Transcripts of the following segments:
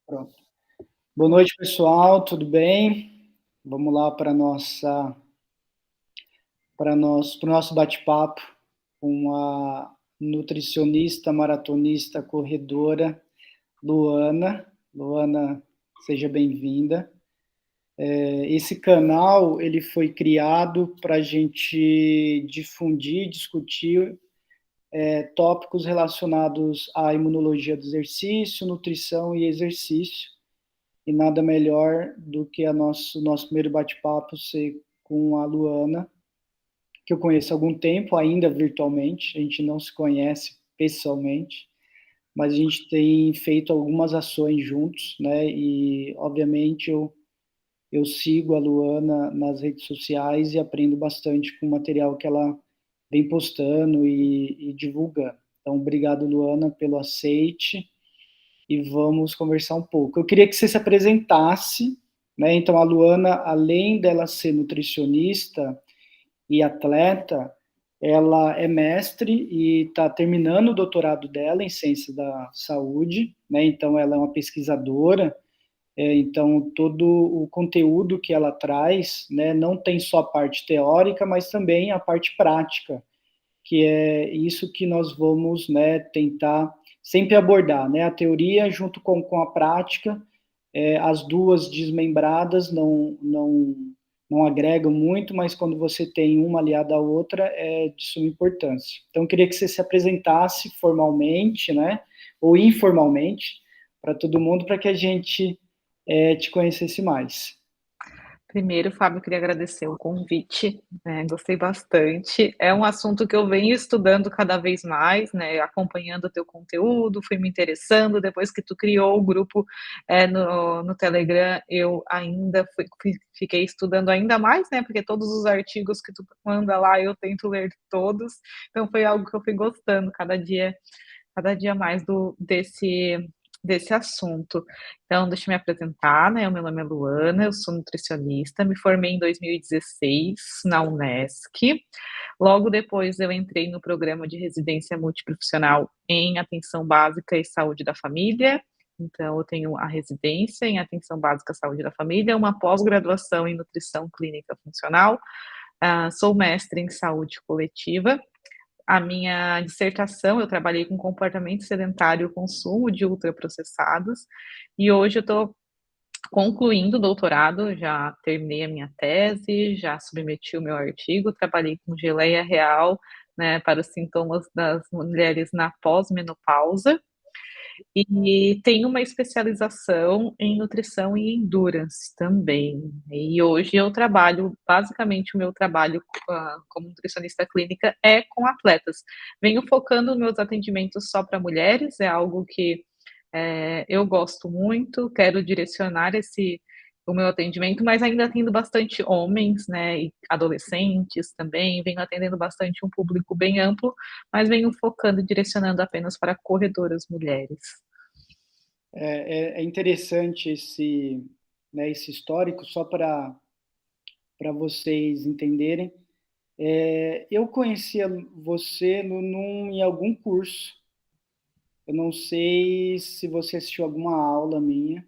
Pronto. Boa noite, pessoal, tudo bem? Vamos lá para o nosso bate-papo com a nutricionista, maratonista, corredora, Luana. Luana, seja bem-vinda. Esse canal ele foi criado para a gente difundir, discutir tópicos relacionados à imunologia do exercício, nutrição e exercício. E nada melhor do que nosso primeiro bate-papo ser com a Luana, que eu conheço há algum tempo, ainda virtualmente, a gente não se conhece pessoalmente, mas a gente tem feito algumas ações juntos, né? E, obviamente, eu sigo a Luana nas redes sociais e aprendo bastante com o material que ela vem postando e divulgando. Então, obrigado, Luana, pelo aceite e vamos conversar um pouco. Eu queria que você se apresentasse, né? Então, a Luana, além dela ser nutricionista e atleta, ela é mestre e está terminando o doutorado dela em ciência da saúde, né? Então, ela é uma pesquisadora. Então, todo o conteúdo que ela traz, né, não tem só a parte teórica, mas também a parte prática, que é isso que nós vamos, né, tentar sempre abordar, né, a teoria junto com a prática, as duas desmembradas não agregam muito, mas quando você tem uma aliada à outra, é de suma importância. Então, eu queria que você se apresentasse formalmente, né, ou informalmente, para todo mundo, para que a gente te conhecesse mais. Primeiro, Fábio, eu queria agradecer o convite, gostei bastante. É um assunto que eu venho estudando cada vez mais, né, acompanhando o teu conteúdo, fui me interessando, depois que tu criou o grupo no Telegram, eu ainda fiquei estudando ainda mais, né, porque todos os artigos que tu manda lá, eu tento ler todos, então foi algo que eu fui gostando cada dia mais desse assunto. Então, deixa eu me apresentar, né? O meu nome é Luana, eu sou nutricionista, me formei em 2016 na Unesc. Logo depois eu entrei no programa de residência multiprofissional em atenção básica e saúde da família. Então, eu tenho a residência em atenção básica e saúde da família, uma pós-graduação em nutrição clínica funcional, sou mestre em saúde coletiva. A minha dissertação, eu trabalhei com comportamento sedentário e o consumo de ultraprocessados, e hoje eu estou concluindo o doutorado, já terminei a minha tese, já submeti o meu artigo, trabalhei com geleia real, né, para os sintomas das mulheres na pós-menopausa, e tenho uma especialização em nutrição e endurance também. E hoje eu trabalho, basicamente o meu trabalho como nutricionista clínica é com atletas. Venho focando meus atendimentos só para mulheres, é algo que eu gosto muito, quero direcionar o meu atendimento, mas ainda atendo bastante homens, né, e adolescentes também, venho atendendo bastante um público bem amplo, mas venho focando e direcionando apenas para corredoras mulheres. É interessante né, esse histórico, só para vocês entenderem. Eu conhecia você em algum curso. Eu não sei se você assistiu alguma aula minha.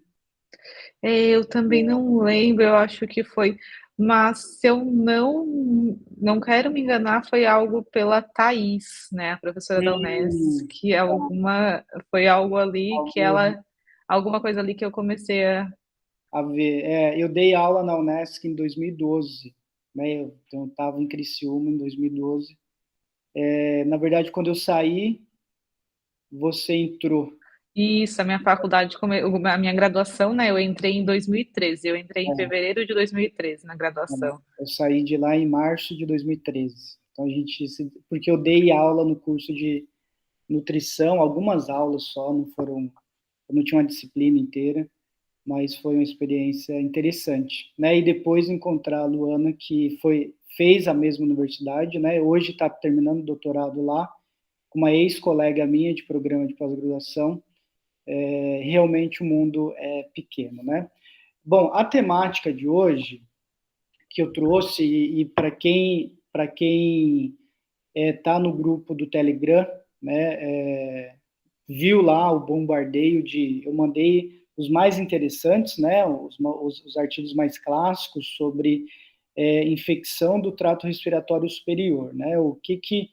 Eu também não lembro, eu acho que foi, mas se eu não quero me enganar, foi algo pela Thaís, né, a professora da Unesc, que foi algo ali que ela alguma coisa ali que eu comecei a ver. Eu dei aula na Unesc em 2012, né? Eu estava em Criciúma em 2012. Na verdade, quando eu saí, você entrou. Isso, a minha faculdade, a minha graduação, né, eu entrei em 2013, eu entrei em É, fevereiro de 2013 na graduação. eu saí de lá em março de 2013. Então porque eu dei aula no curso de nutrição, algumas aulas só, eu não tinha uma disciplina inteira, mas foi uma experiência interessante, né? E depois encontrar a Luana, que fez a mesma universidade, né? Hoje está terminando o doutorado lá, com uma ex-colega minha de programa de pós-graduação. Realmente o mundo é pequeno, né? Bom, a temática de hoje que eu trouxe e para quem está no grupo do Telegram, né, viu lá o bombardeio eu mandei os mais interessantes, né, os artigos mais clássicos sobre infecção do trato respiratório superior, né, o que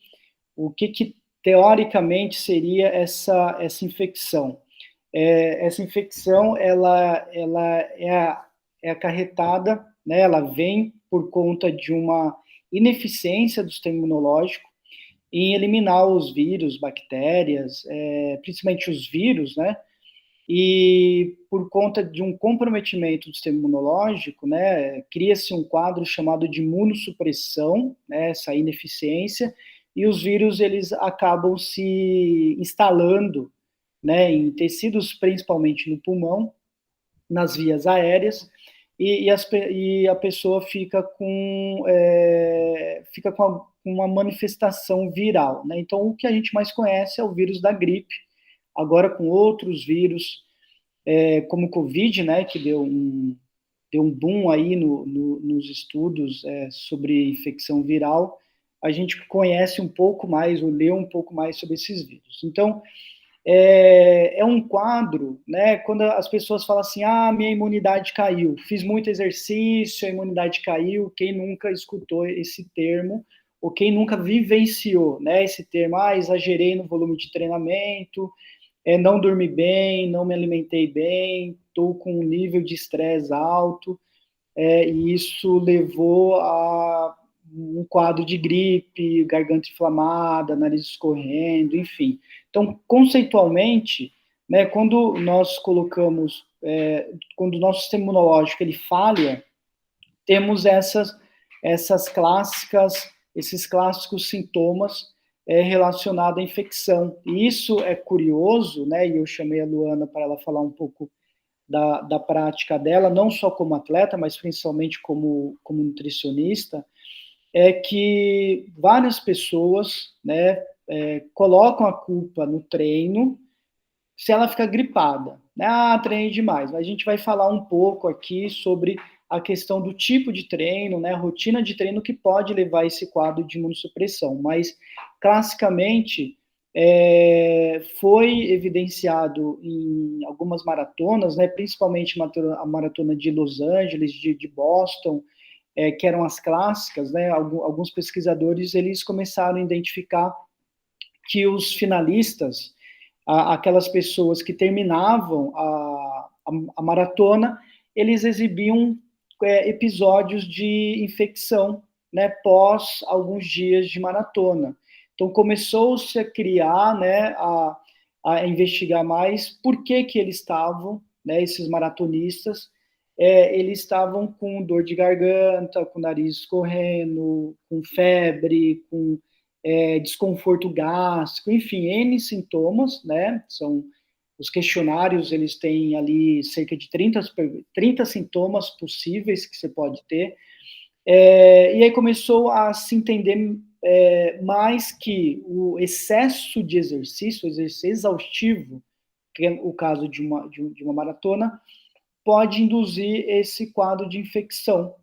teoricamente seria essa infecção. Essa infecção, ela é acarretada, né, ela vem por conta de uma ineficiência do sistema imunológico em eliminar os vírus, bactérias, principalmente os vírus, né, e por conta de um comprometimento do sistema imunológico, né, cria-se um quadro chamado de imunossupressão, né, essa ineficiência, e os vírus eles acabam se instalando, né, em tecidos, principalmente no pulmão, nas vias aéreas, e a pessoa fica com uma manifestação viral, né? Então, o que a gente mais conhece é o vírus da gripe, agora com outros vírus, como o Covid, né, que deu um boom aí nos estudos sobre infecção viral, a gente conhece um pouco mais, ou leu um pouco mais sobre esses vírus. Então, é um quadro, né, quando as pessoas falam assim, minha imunidade caiu, fiz muito exercício, a imunidade caiu, quem nunca escutou esse termo, ou quem nunca vivenciou, né, esse termo, exagerei no volume de treinamento, não dormi bem, não me alimentei bem, estou com um nível de estresse alto, e isso levou a um quadro de gripe, garganta inflamada, nariz escorrendo, enfim. Então, conceitualmente, né, quando nós colocamos, quando o nosso sistema imunológico ele falha, temos esses clássicos sintomas relacionados à infecção. E isso é curioso, né, e eu chamei a Luana para ela falar um pouco da prática dela, não só como atleta, mas principalmente como nutricionista, é que várias pessoas, né, colocam a culpa no treino se ela fica gripada. Né? Treinei demais. A gente vai falar um pouco aqui sobre a questão do tipo de treino, né, a rotina de treino que pode levar a esse quadro de imunossupressão. Mas, classicamente, foi evidenciado em algumas maratonas, né, principalmente a maratona de Los Angeles, de Boston, que eram as clássicas, né, alguns pesquisadores eles começaram a identificar que os finalistas, aquelas pessoas que terminavam a maratona, eles exibiam episódios de infecção, né, pós alguns dias de maratona. Então, começou-se a criar, né, a investigar mais por que eles estavam, né, esses maratonistas, eles estavam com dor de garganta, com nariz escorrendo, com febre, com desconforto gástrico, enfim, N sintomas, né? São os questionários, eles têm ali cerca de 30 sintomas possíveis que você pode ter. E aí começou a se entender mais que o excesso de exercício, o exercício exaustivo, que é o caso de uma maratona, pode induzir esse quadro de infecção,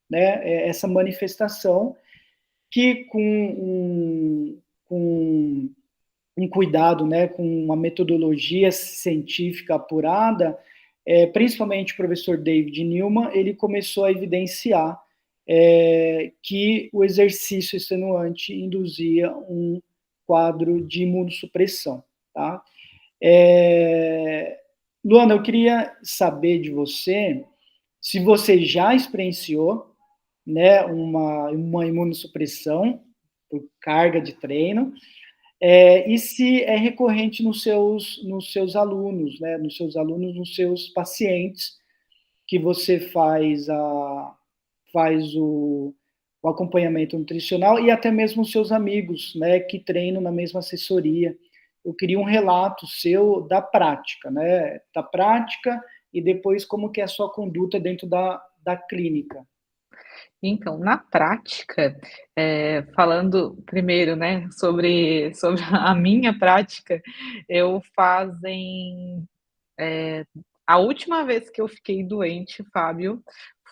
né? Essa manifestação que com um cuidado, né, com uma metodologia científica apurada, principalmente o professor David Newman, ele começou a evidenciar que o exercício extenuante induzia um quadro de imunossupressão, tá? Luana, eu queria saber de você se você já experienciou, né, uma imunossupressão por carga de treino, e se é recorrente nos seus alunos, né, nos seus pacientes, que você faz o acompanhamento nutricional e até mesmo os seus amigos, né, que treinam na mesma assessoria. Eu queria um relato seu da prática, né, e depois como que é a sua conduta dentro da clínica. Então, na prática, falando primeiro, né, sobre a minha prática, eu fazem a última vez que eu fiquei doente, Fábio,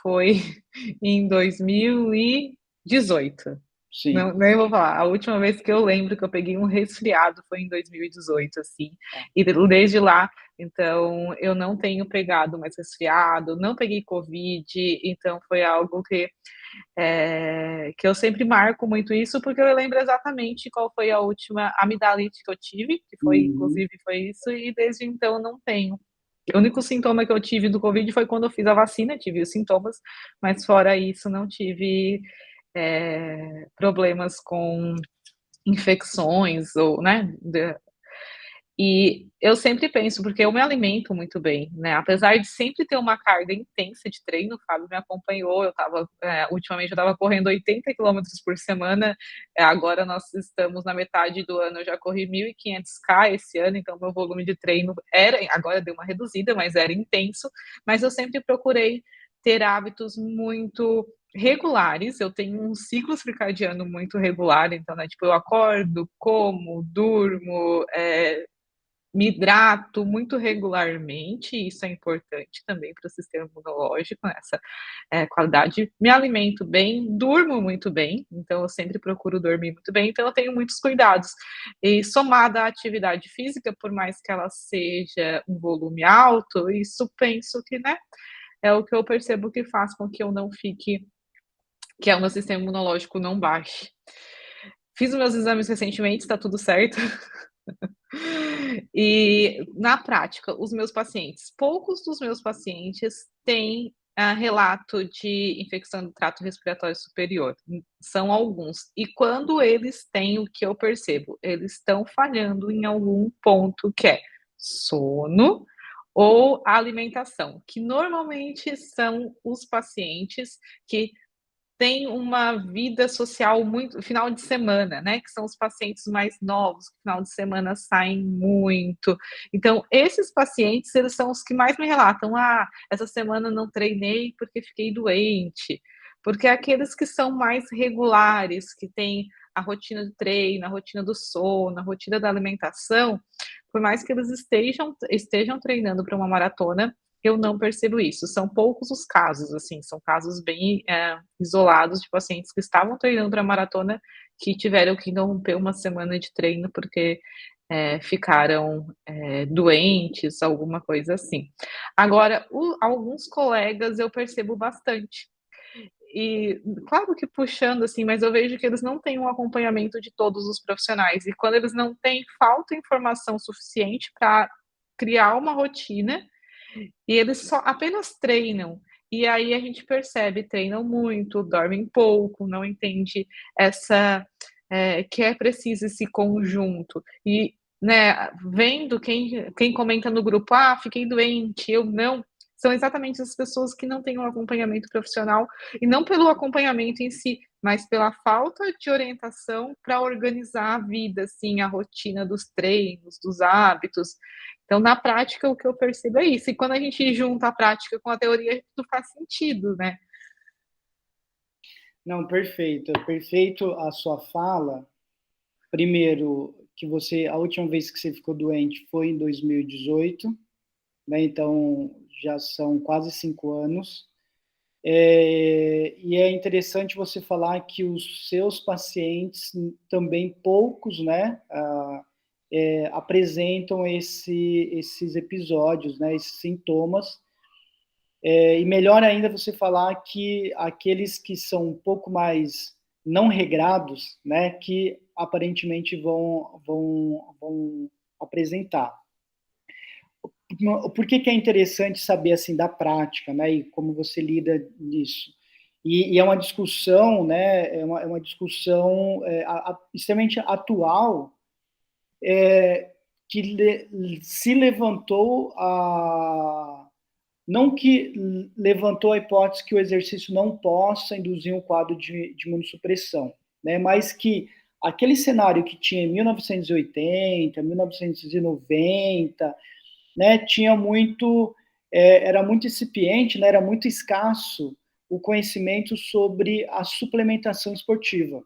foi em 2018. Sim. Não, nem vou falar. A última vez que eu lembro que eu peguei um resfriado foi em 2018, assim. E desde lá Então, eu não tenho pegado mais resfriado, não peguei Covid, então foi algo que eu sempre marco muito isso, porque eu lembro exatamente qual foi a última amidalite que eu tive, que foi, Uhum. inclusive, foi isso, e desde então eu não tenho. O único sintoma que eu tive do Covid foi quando eu fiz a vacina, tive os sintomas, mas fora isso não tive problemas com infecções ou, né, e eu sempre penso, porque eu me alimento muito bem, né, apesar de sempre ter uma carga intensa de treino, o Fábio me acompanhou, ultimamente eu estava correndo 80 quilômetros por semana, agora nós estamos na metade do ano, eu já corri 1.500 km esse ano, então meu volume de treino agora deu uma reduzida, mas era intenso, mas eu sempre procurei ter hábitos muito regulares, eu tenho um ciclo circadiano muito regular, então, né, tipo, eu acordo, como, durmo, me hidrato muito regularmente, isso é importante também para o sistema imunológico, essa qualidade. Me alimento bem, durmo muito bem, então eu sempre procuro dormir muito bem, então eu tenho muitos cuidados. E somada à atividade física, por mais que ela seja um volume alto, isso penso que, né, é o que eu percebo que faz com que eu não fique, que é o meu sistema imunológico não baixe. Fiz os meus exames recentemente, está tudo certo. E na prática, os meus pacientes, poucos dos meus pacientes têm relato de infecção do trato respiratório superior. São alguns. E quando eles têm, o que eu percebo? Eles estão falhando em algum ponto que é sono ou alimentação, que normalmente são os pacientes que tem uma vida social muito final de semana, né, que são os pacientes mais novos, que final de semana saem muito. Então, esses pacientes, eles são os que mais me relatam: "Ah, essa semana não treinei porque fiquei doente", porque aqueles que são mais regulares, que têm a rotina do treino, a rotina do sono, a rotina da alimentação, por mais que eles estejam treinando para uma maratona, eu não percebo isso. São poucos os casos, assim, são casos bem isolados de pacientes que estavam treinando para maratona que tiveram que interromper uma semana de treino porque ficaram doentes, alguma coisa assim. Agora, alguns colegas eu percebo bastante. E claro que puxando assim, mas eu vejo que eles não têm um acompanhamento de todos os profissionais. E quando eles não têm, falta informação suficiente para criar uma rotina e eles só apenas treinam. E aí a gente percebe, treinam muito, dormem pouco, não entende que é preciso esse conjunto. E, né, vendo quem comenta no grupo: "Ah, fiquei doente, eu não", são exatamente as pessoas que não têm um acompanhamento profissional, e não pelo acompanhamento em si, mas pela falta de orientação para organizar a vida, assim, a rotina dos treinos, dos hábitos. Então, na prática, o que eu percebo é isso. E quando a gente junta a prática com a teoria, tudo faz sentido, né? Não, perfeito. Perfeito a sua fala. Primeiro, que a última vez que você ficou doente foi em 2018, né? Então já são quase 5 anos. E é interessante você falar que os seus pacientes também poucos, né, apresentam esses episódios, né, esses sintomas. E melhor ainda você falar que aqueles que são um pouco mais não regrados, né, que aparentemente vão apresentar. Por que é interessante saber assim da prática, né, e como você lida nisso? E é uma discussão, né, é uma discussão extremamente atual, que se levantou não que levantou a hipótese que o exercício não possa induzir um quadro de imunossupressão, né? Mas que aquele cenário que tinha em 1980, 1990, né, tinha muito, era muito incipiente, né, era muito escasso o conhecimento sobre a suplementação esportiva.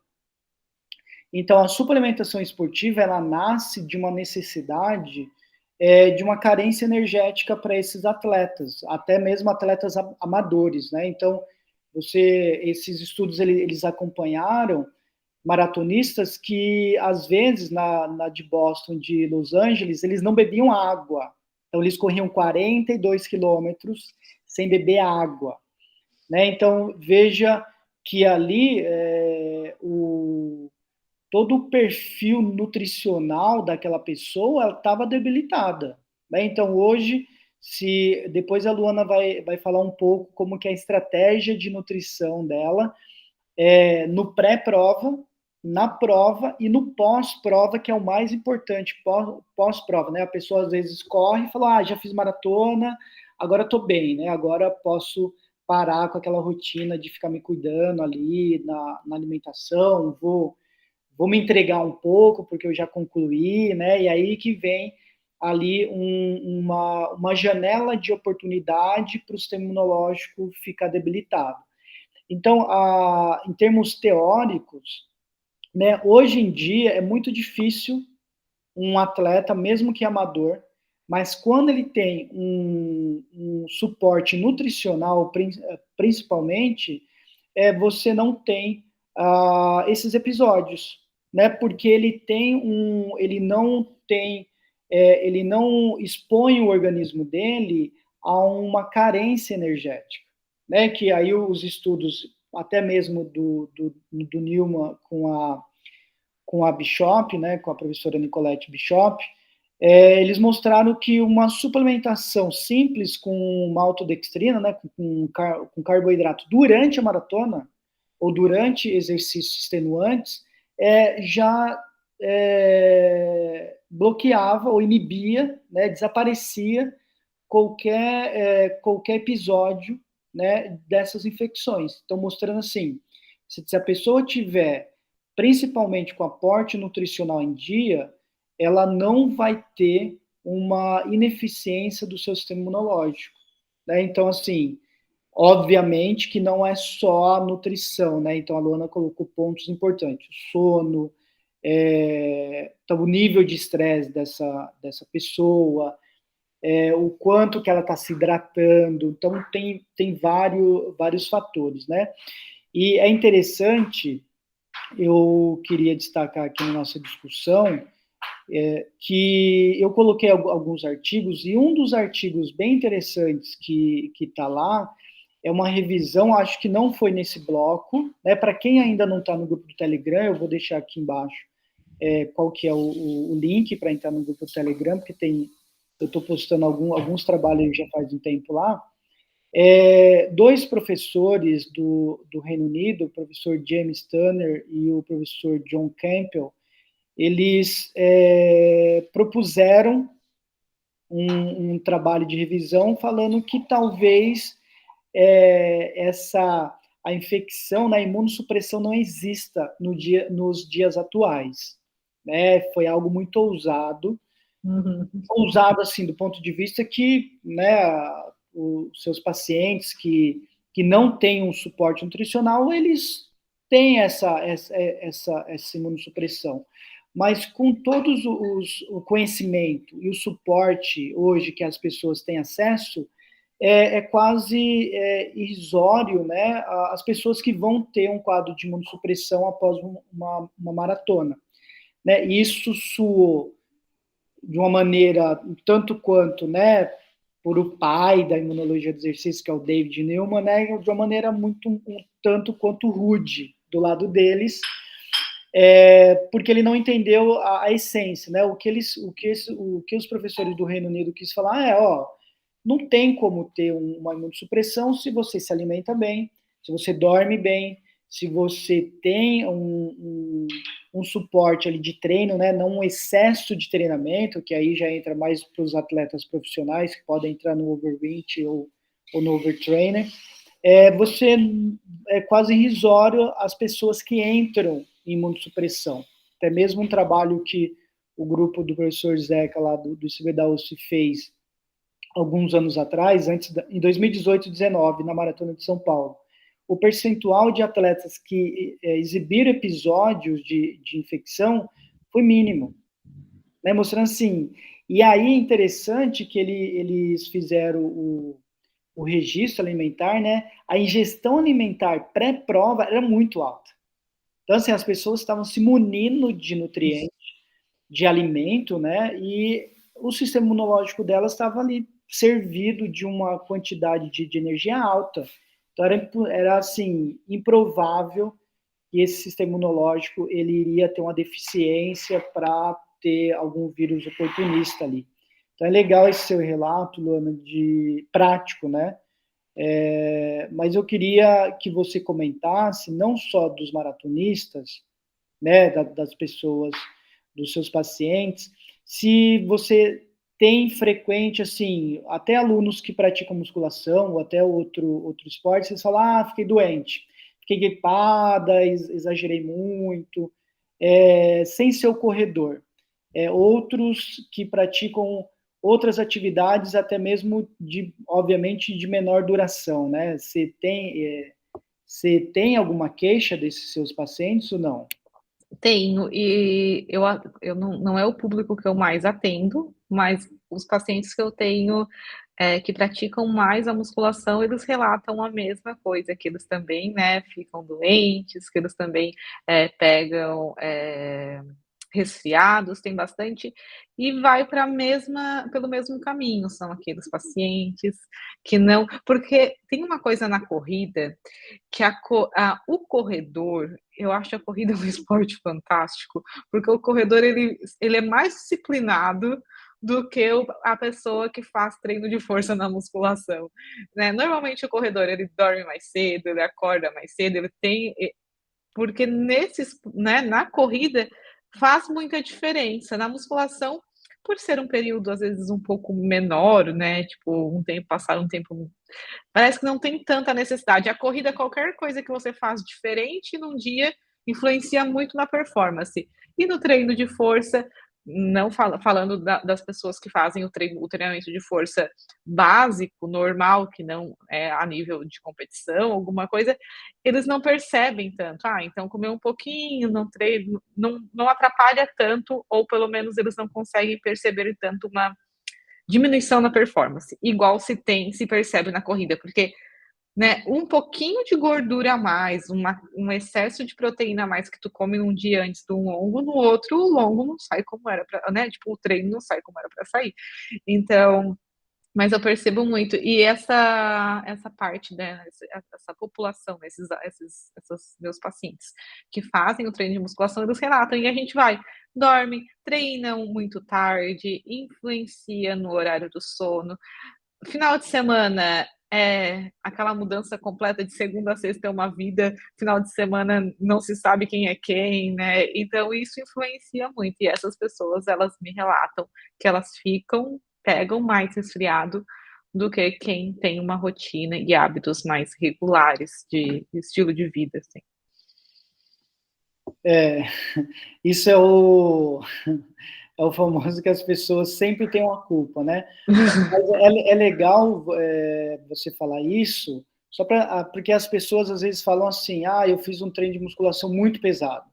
Então, a suplementação esportiva, ela nasce de uma necessidade de uma carência energética para esses atletas, até mesmo atletas amadores, né? Então, esses estudos, eles acompanharam maratonistas que, às vezes, na de Boston, de Los Angeles, eles não bebiam água, Então, eles corriam 42 quilômetros sem beber água, né? Então, veja que ali todo o perfil nutricional daquela pessoa estava debilitada, né? Então, hoje, se depois a Luana vai falar um pouco como que é a estratégia de nutrição dela, no pré-prova, na prova e no pós-prova, que é o mais importante, pós-prova, né? A pessoa às vezes corre e fala, já fiz maratona, agora estou bem, né? Agora posso parar com aquela rotina de ficar me cuidando ali na alimentação, vou me entregar um pouco, porque eu já concluí, né? E aí que vem ali uma janela de oportunidade para o sistema imunológico ficar debilitado. Então, em termos teóricos, né, hoje em dia é muito difícil um atleta, mesmo que amador, mas quando ele tem um suporte nutricional, principalmente, você não tem esses episódios, né? Porque ele não tem, ele não expõe o organismo dele a uma carência energética, né? Que aí os estudos, até mesmo do Newman com a Bishop, né? Com a professora Nicolette Bishop, eles mostraram que uma suplementação simples com maltodextrina, né, com carboidrato durante a maratona ou durante exercícios extenuantes, já bloqueava ou inibia, né, desaparecia qualquer episódio, né, dessas infecções. Então, mostrando assim, se a pessoa tiver, principalmente com aporte nutricional em dia, ela não vai ter uma ineficiência do seu sistema imunológico, né? Então, assim, obviamente que não é só a nutrição, né? Então, a Luana colocou pontos importantes: o sono, então, o nível de estresse dessa pessoa, o quanto que ela está se hidratando. Então, tem vários fatores, né? E é interessante, eu queria destacar aqui na nossa discussão, que eu coloquei alguns artigos, e um dos artigos bem interessantes que está lá é uma revisão, acho que não foi nesse bloco, né? Para quem ainda não está no grupo do Telegram, eu vou deixar aqui embaixo qual que é o link para entrar no grupo do Telegram, porque eu estou postando alguns trabalhos já faz um tempo lá. Dois professores do Reino Unido, o professor James Turner e o professor John Campbell, eles propuseram um trabalho de revisão falando que talvez a infecção, né, a imunossupressão não exista nos dias atuais, né? Foi algo muito ousado, ousado assim do ponto de vista que, né, os seus pacientes que não têm um suporte nutricional, eles têm essa imunossupressão. Mas com todos o conhecimento e o suporte hoje que as pessoas têm acesso, quase irrisório, né, as pessoas que vão ter um quadro de imunossupressão após uma maratona, né? Isso soou de uma maneira tanto quanto, né, por o pai da imunologia do exercício, que é o David Newman, né, de uma maneira um tanto quanto rude do lado deles, porque ele não entendeu a essência, né? O que os professores do Reino Unido quis falar não tem como ter uma imunossupressão se você se alimenta bem, se você dorme bem, se você tem um suporte ali de treino, né? Não um excesso de treinamento, que aí já entra mais para os atletas profissionais, que podem entrar no overreach ou no overtrainer. Você é quase irrisório as pessoas que entram em imunossupressão. Até mesmo um trabalho que o grupo do professor Zeca, lá do ICB da USP, fez alguns anos atrás, em 2018 e 2019, na Maratona de São Paulo. O percentual de atletas que exibiram episódios de infecção foi mínimo, né? Mostrando assim. E aí é interessante que eles fizeram o registro alimentar, né? A ingestão alimentar pré-prova era muito alta. Então, assim, as pessoas estavam se munindo de nutrientes, de alimento, né? E o sistema imunológico delas estava ali servido de uma quantidade de energia alta. Então, era assim, improvável que esse sistema imunológico ele iria ter uma deficiência para ter algum vírus oportunista ali. Então, é legal esse seu relato, Luana, de prático, né? Mas eu queria que você comentasse, não só dos maratonistas, né, das pessoas, dos seus pacientes, se você tem frequente, assim, até alunos que praticam musculação ou até outro esporte, vocês falam, fiquei doente, fiquei gripada, exagerei muito, sem ser o corredor. Outros que praticam outras atividades, até mesmo, obviamente, de menor duração, né? Você tem alguma queixa desses seus pacientes ou não? Tenho, e eu não é o público que eu mais atendo, mas os pacientes que eu tenho, que praticam mais a musculação, eles relatam a mesma coisa, que eles também, né, ficam doentes, que eles também, pegam, resfriados, tem bastante, e vai para pelo mesmo caminho, são aqueles pacientes que não, porque tem uma coisa na corrida que o corredor, eu acho a corrida um esporte fantástico, porque o corredor ele é mais disciplinado do que a pessoa que faz treino de força na musculação, né. Normalmente o corredor ele dorme mais cedo, ele acorda mais cedo, ele tem porque né, na corrida faz muita diferença. Na musculação, por ser um período às vezes um pouco menor, né, tipo um tempo passar um tempo, parece que não tem tanta necessidade. A corrida, qualquer coisa que você faz diferente num dia, influencia muito na performance. E no treino de força, não falando das pessoas que fazem o treinamento de força básico, normal, que não é a nível de competição, alguma coisa, eles não percebem tanto. Então comer um pouquinho, não treino, não atrapalha tanto, ou pelo menos eles não conseguem perceber tanto uma diminuição na performance, igual se percebe na corrida, porque, né, um pouquinho de gordura a mais, um excesso de proteína a mais que tu come num dia antes do longo, no outro o longo não sai como era para, né, tipo, o treino não sai como era para sair. Então, mas eu percebo muito. E essa parte, né, essa população, esses meus pacientes que fazem o treino de musculação, eles relatam, e a gente dorme, treinam muito tarde, influencia no horário do sono. Final de semana é aquela mudança completa de segunda a sexta é uma vida, final de semana não se sabe quem é quem, né, então isso influencia muito, e essas pessoas elas me relatam que elas pegam mais resfriado do que quem tem uma rotina e hábitos mais regulares de estilo de vida, assim. É, isso é o famoso que as pessoas sempre têm uma culpa, né? Mas é legal você falar isso, porque as pessoas às vezes falam assim, eu fiz um treino de musculação muito pesado.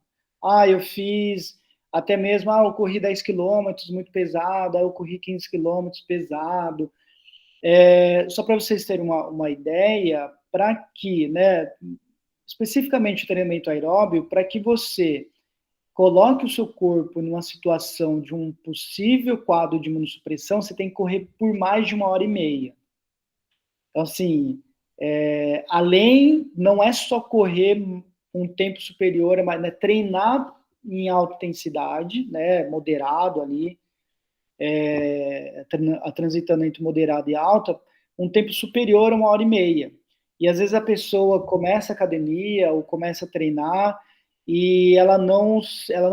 Eu fiz até mesmo, eu corri 10 quilômetros muito pesado, eu corri 15 quilômetros pesado. Só para vocês terem uma ideia, para que, né, especificamente o treinamento aeróbio, para que você coloque o seu corpo numa situação de um possível quadro de imunossupressão, você tem que correr por mais de 1h30. Então, assim, não é só correr um tempo superior, mas, né, treinar em alta intensidade, né, moderado ali, transitando entre moderado e alta, um tempo superior a 1h30. E às vezes a pessoa começa a academia ou começa a treinar e ela não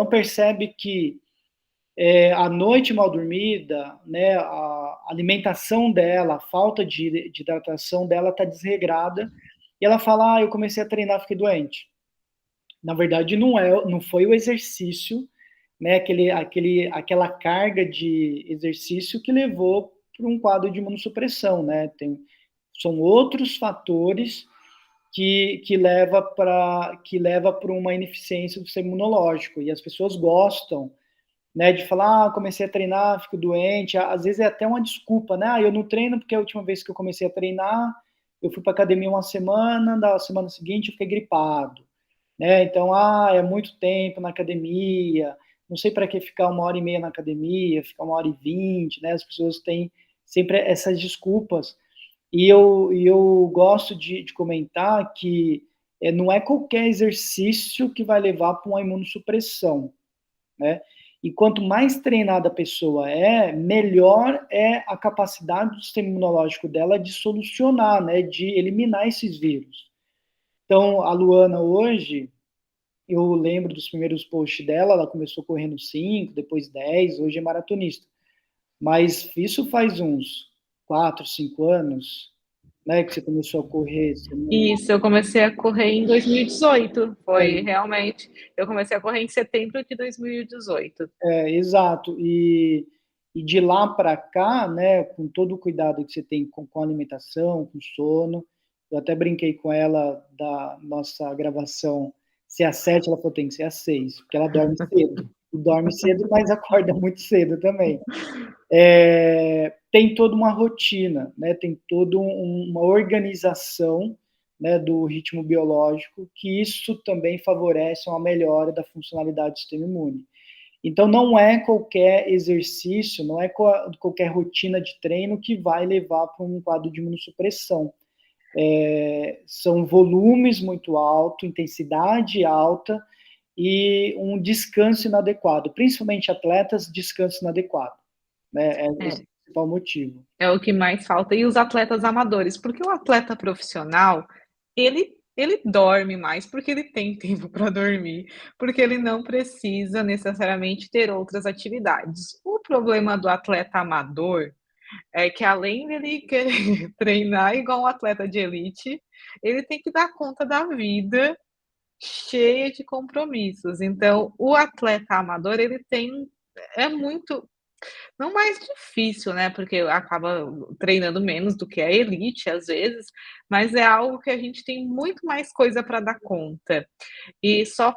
percebe que a noite mal dormida, né, a alimentação dela, a falta de hidratação dela está desregrada, e ela fala, eu comecei a treinar, fiquei doente. Na verdade, não foi o exercício, né, aquela carga de exercício que levou para um quadro de imunossupressão, né? São outros fatores que leva para uma ineficiência do sistema imunológico, e as pessoas gostam, né, de falar, comecei a treinar, fico doente, às vezes é até uma desculpa, né, eu não treino porque a última vez que eu comecei a treinar, eu fui para academia uma semana, da semana seguinte eu fiquei gripado, né, então, é muito tempo na academia, não sei para que ficar 1h30 na academia, ficar 1h20, né? As pessoas têm sempre essas desculpas. E eu gosto de comentar que não é qualquer exercício que vai levar para uma imunossupressão, né? E quanto mais treinada a pessoa melhor é a capacidade do sistema imunológico dela de solucionar, né, de eliminar esses vírus. Então, a Luana hoje, eu lembro dos primeiros posts dela, ela começou correndo 5, depois 10, hoje é maratonista. Mas isso faz uns 4, 5 anos, né, que você começou a correr. Isso, eu comecei a correr em 2018, foi É, realmente, eu comecei a correr em setembro de 2018. exato. E de lá para cá, né, com todo o cuidado que você tem com a alimentação, com sono, eu até brinquei com ela da nossa gravação ser às 7, ela falou tem que ser às 6, porque ela dorme cedo. E dorme cedo, mas acorda muito cedo também. Tem toda uma rotina, né, tem toda uma organização, né, do ritmo biológico, que isso também favorece uma melhora da funcionalidade do sistema imune. Então, não é qualquer exercício, não é qualquer rotina de treino que vai levar para um quadro de imunossupressão. São volumes muito altos, intensidade alta e um descanso inadequado, principalmente atletas, descanso inadequado, né? Esse É, o principal motivo. é o que mais falta. E os atletas amadores, porque o atleta profissional, ele dorme mais porque ele tem tempo para dormir, porque ele não precisa necessariamente ter outras atividades. O problema do atleta amador é que além dele querer treinar igual um atleta de elite, ele tem que dar conta da vida cheia de compromissos. Então, o atleta amador, ele tem é muito não mais difícil, né, porque acaba treinando menos do que a elite, às vezes, mas é algo que a gente tem muito mais coisa para dar conta. E só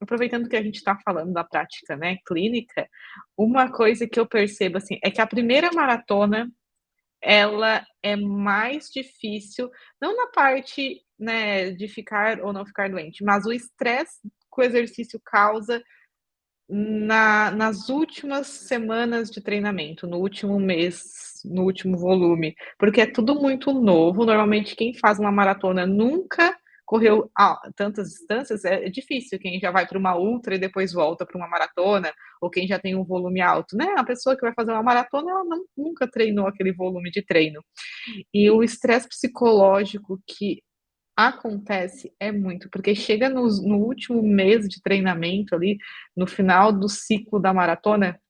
aproveitando que a gente está falando da prática, né, clínica, uma coisa que eu percebo, assim, é que a primeira maratona, ela é mais difícil, não na parte, né, de ficar ou não ficar doente, mas o estresse que o exercício causa nas últimas semanas de treinamento, no último mês, no último volume, porque é tudo muito novo. Normalmente, quem faz uma maratona nunca correu tantas distâncias, é difícil. Quem já vai para uma ultra e depois volta para uma maratona, ou quem já tem um volume alto, né? A pessoa que vai fazer uma maratona, ela nunca treinou aquele volume de treino. E o estresse psicológico que acontece é muito, porque chega no último mês de treinamento ali, no final do ciclo da maratona,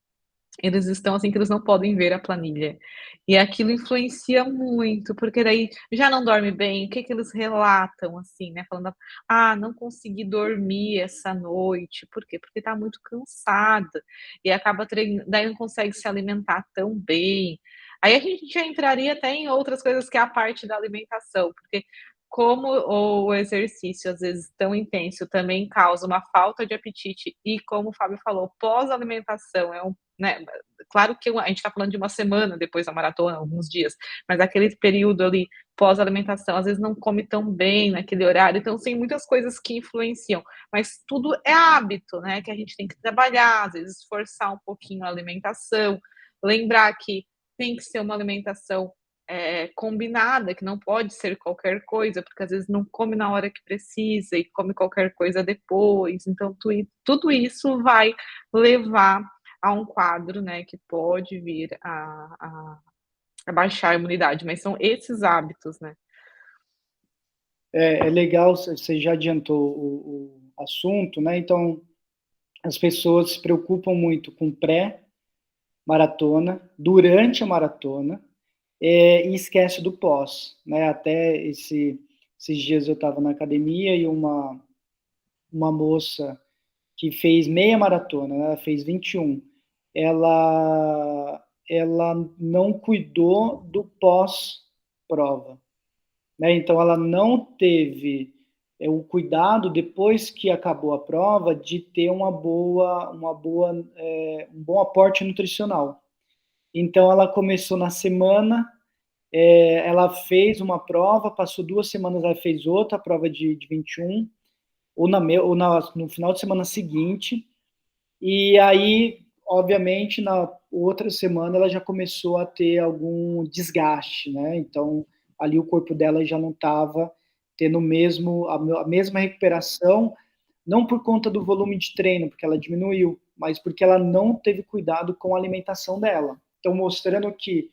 eles estão assim que eles não podem ver a planilha. E aquilo influencia muito, porque daí já não dorme bem, o que que eles relatam, assim, né, falando: "Ah, não consegui dormir essa noite", por quê? Porque tá muito cansada, e acaba daí não consegue se alimentar tão bem. Aí a gente já entraria até em outras coisas que é a parte da alimentação, porque como o exercício, às vezes, tão intenso também causa uma falta de apetite e, como o Fábio falou, pós-alimentação né, claro que a gente está falando de uma semana depois da maratona, alguns dias, mas aquele período ali pós-alimentação, às vezes não come tão bem naquele horário, então tem muitas coisas que influenciam, mas tudo é hábito, né, que a gente tem que trabalhar, às vezes forçar um pouquinho a alimentação, lembrar que tem que ser uma alimentação combinada, que não pode ser qualquer coisa, porque às vezes não come na hora que precisa e come qualquer coisa depois. Então, tudo isso vai levar a um quadro, né, que pode vir a baixar a imunidade, mas são esses hábitos, né? É legal, você já adiantou o assunto, né? Então, as pessoas se preocupam muito com pré-maratona, durante a maratona, e esquece do pós, né? Até esses dias eu estava na academia e uma moça que fez meia maratona, né? Ela fez 21, ela não cuidou do pós-prova, né? Então ela não teve o cuidado depois que acabou a prova de ter um bom aporte nutricional. Então ela começou na semana, ela fez uma prova, passou 2 semanas, ela fez outra prova de 21, no final de semana seguinte, E aí, obviamente, na outra semana ela já começou a ter algum desgaste, né? Então, ali o corpo dela já não estava tendo a mesma recuperação, não por conta do volume de treino, porque ela diminuiu, mas porque ela não teve cuidado com a alimentação dela. Então, mostrando que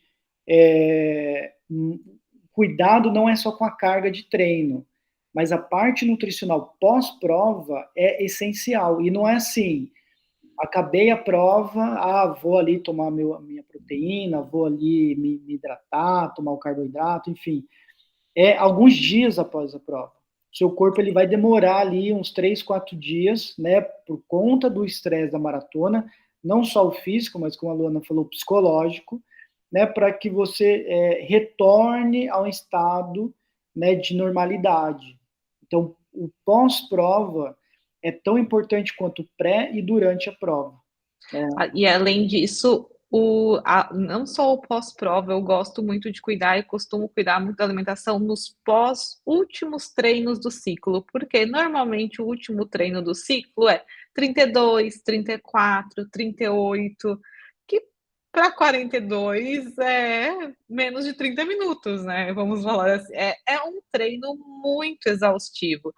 cuidado não é só com a carga de treino, mas a parte nutricional pós-prova é essencial. E não é assim, acabei a prova, vou ali tomar minha proteína, vou ali me hidratar, tomar o carboidrato, enfim. É alguns dias após a prova. Seu corpo ele vai demorar ali uns 3, 4 dias, né, por conta do estresse da maratona, não só o físico, mas como a Luana falou, o psicológico, né, para que você retorne ao estado, né, de normalidade. Então, o pós-prova é tão importante quanto o pré e durante a prova. E além disso, não só o pós-prova, eu gosto muito de cuidar e costumo cuidar muito da alimentação nos últimos treinos do ciclo, porque normalmente o último treino do ciclo é 32, 34, 38, que para 42 é menos de 30 minutos, né? Vamos falar assim, é um treino muito exaustivo.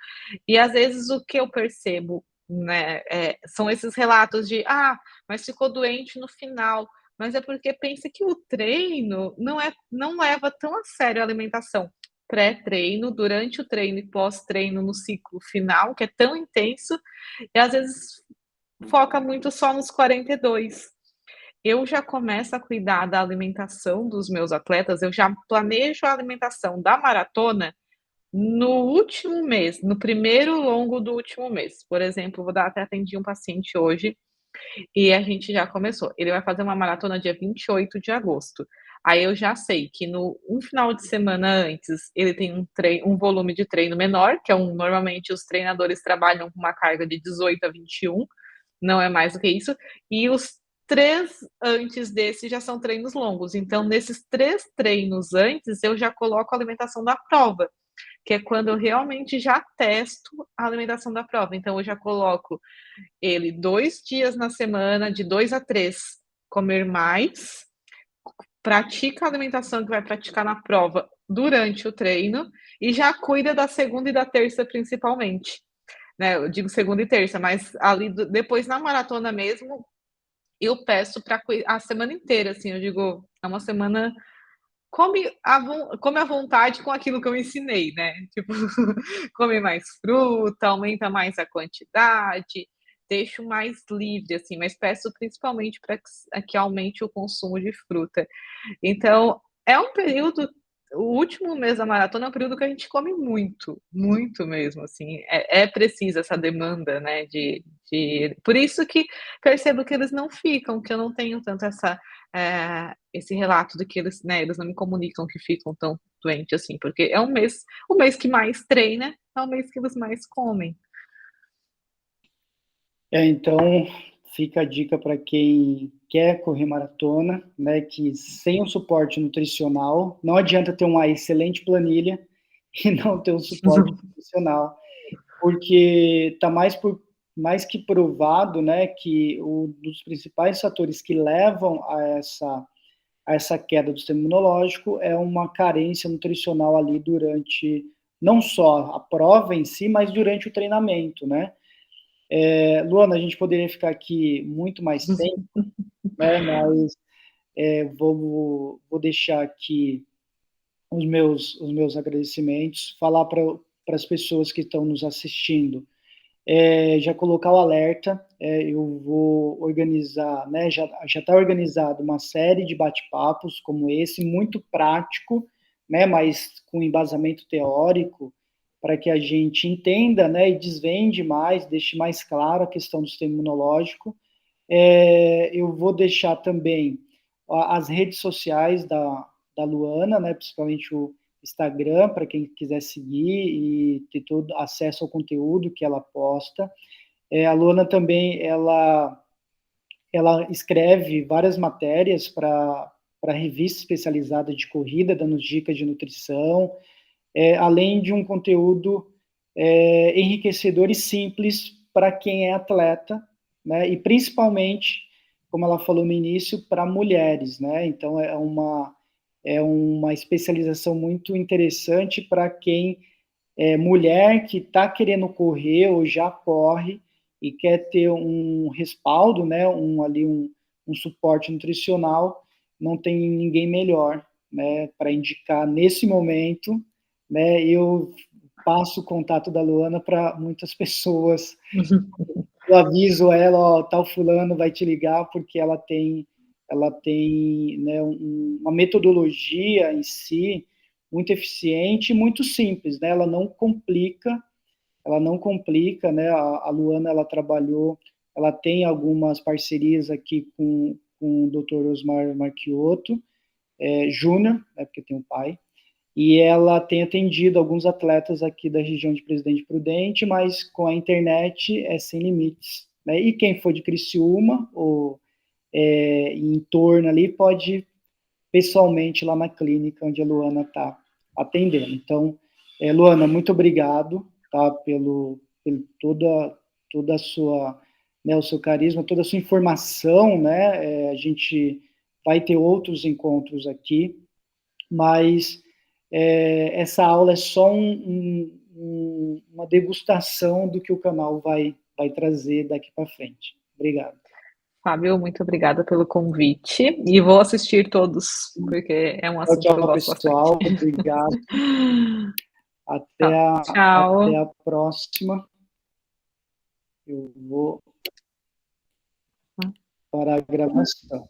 E às vezes o que eu percebo, né, são esses relatos de mas ficou doente no final. Mas é porque pensa que o treino não leva tão a sério a alimentação. Pré-treino, durante o treino e pós-treino no ciclo final, que é tão intenso, e às vezes foca muito só nos 42. Eu já começo a cuidar da alimentação dos meus atletas, eu já planejo a alimentação da maratona no último mês, no primeiro longo do último mês. Por exemplo, até atendi um paciente hoje e a gente já começou. Ele vai fazer uma maratona dia 28 de agosto. Aí eu já sei que no um final de semana antes, ele tem um volume de treino menor, que normalmente os treinadores trabalham com uma carga de 18 a 21, não é mais do que isso, e os 3 antes desse já são treinos longos. Então, nesses 3 treinos antes, eu já coloco a alimentação da prova, que é quando eu realmente já testo a alimentação da prova. Então, eu já coloco ele 2 dias na semana, de 2 a 3, comer mais, pratica a alimentação que vai praticar na prova durante o treino e já cuida da segunda e da terça principalmente, né? Eu digo segunda e terça, mas ali depois na maratona mesmo, eu peço para a semana inteira, assim, eu digo, é uma semana come à vontade com aquilo que eu ensinei, né? Tipo, come mais fruta, aumenta mais a quantidade, deixo mais livre, assim, mas peço principalmente para que aumente o consumo de fruta. Então, é um período. O último mês da maratona é um período que a gente come muito, muito mesmo, assim, é preciso essa demanda, né, por isso que percebo que eles não ficam, que eu não tenho tanto esse relato de que eles, né, eles não me comunicam que ficam tão doentes assim, porque é o mês que mais treina, é o mês que eles mais comem. Então, fica a dica para quem quer correr maratona, né, que sem um suporte nutricional, não adianta ter uma excelente planilha e não ter um suporte nutricional, porque está mais que provado, né, que um dos principais fatores que levam a essa queda do sistema imunológico é uma carência nutricional ali durante não só a prova em si, mas durante o treinamento, né? Luana, a gente poderia ficar aqui muito mais tempo, né? Mas vou deixar aqui os meus agradecimentos, falar para as pessoas que estão nos assistindo, já colocar o alerta, eu vou organizar, né, já está organizado uma série de bate-papos como esse, muito prático, né, mas com embasamento teórico, para que a gente entenda, né, e desvende mais, deixe mais claro a questão do sistema imunológico. Eu vou deixar também as redes sociais da Luana, né, principalmente o Instagram, para quem quiser seguir e ter todo acesso ao conteúdo que ela posta. A Luana também, ela escreve várias matérias para revista especializada de corrida, dando dicas de nutrição, além de um conteúdo enriquecedor e simples para quem é atleta, né, e principalmente, como ela falou no início, para mulheres, né, então é uma especialização muito interessante para quem é mulher que está querendo correr ou já corre e quer ter um respaldo, né, um suporte nutricional, não tem ninguém melhor, né, para indicar nesse momento, né, eu passo o contato da Luana para muitas pessoas, eu aviso ela, ó, tal fulano vai te ligar, porque ela tem, né, uma metodologia em si muito eficiente e muito simples, né, ela não complica, né, a Luana, ela trabalhou, ela tem algumas parcerias aqui com o Dr. Osmar Marchiotto, Júnior, né, porque tem um pai, e ela tem atendido alguns atletas aqui da região de Presidente Prudente, mas com a internet é sem limites, né? E quem for de Criciúma ou em torno ali pode ir pessoalmente lá na clínica onde a Luana está atendendo. Então, Luana, muito obrigado, tá, pelo toda a sua, né, o seu carisma, toda a sua informação, né? A gente vai ter outros encontros aqui, mas essa aula é só uma degustação do que o canal vai trazer daqui para frente. Obrigado. Fábio, muito obrigada pelo convite e vou assistir todos, porque é um Tchau, assunto que eu tchau, gosto bastante. pessoal. Obrigado. Até Tá, até tchau. a próxima. Eu vou para a gravação.